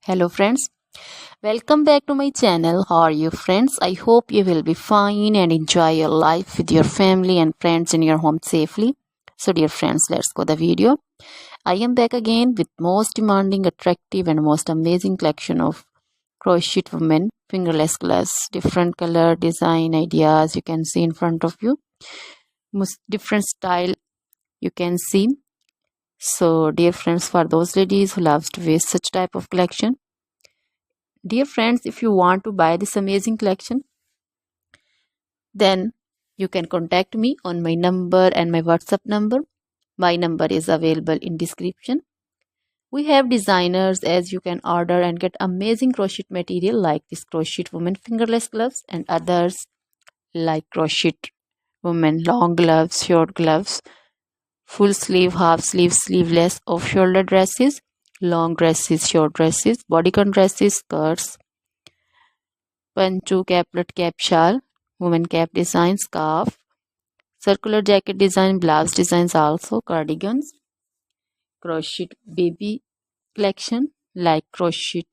Hello friends, welcome back to my channel. How are you friends? I hope you will be fine and enjoy your life with your family and friends in your home safely. So dear friends, let's go the video. I am back again with most demanding, attractive and most amazing collection of crochet women fingerless gloves. Different color, design, ideas you can see in front of you. Most different style you can see. So dear friends, for those ladies who loves to wear such type of collection, dear friends, if you want to buy this amazing collection, then you can contact me on my number and my WhatsApp number. My number is available in description. We have designers as you can order and get amazing crochet material like this crochet woman fingerless gloves and others like crochet woman long gloves, short gloves, full sleeve, half sleeve, sleeveless, off shoulder dresses, long dresses, short dresses, bodycon dresses, skirts, panchu, caplet, cap shawl, woman cap design, scarf, circular jacket design, blouse designs also, cardigans, crochet baby collection like crochet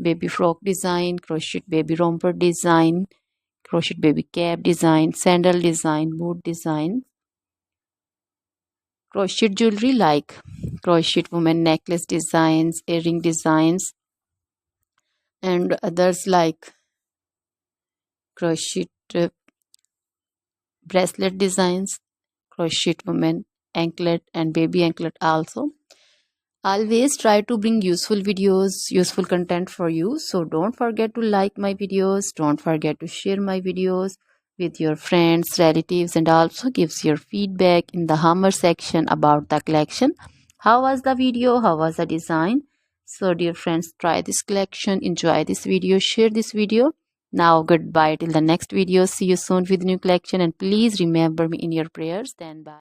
baby frock design, crochet baby romper design, crochet baby cap design, sandal design, boot design, crochet jewelry like crochet woman necklace designs, earring designs, and others like crochet bracelet designs, crochet woman anklet and baby anklet also. Always try to bring useful videos, useful content for you. So don't forget to like my videos, don't forget to share my videos with your friends, relatives, and also gives your feedback in the hammer section about the collection. How was the video? How was the design? So dear friends, try this collection, enjoy this video, share this video. Now goodbye till the next video. See you soon with new collection and please remember me in your prayers. Then bye.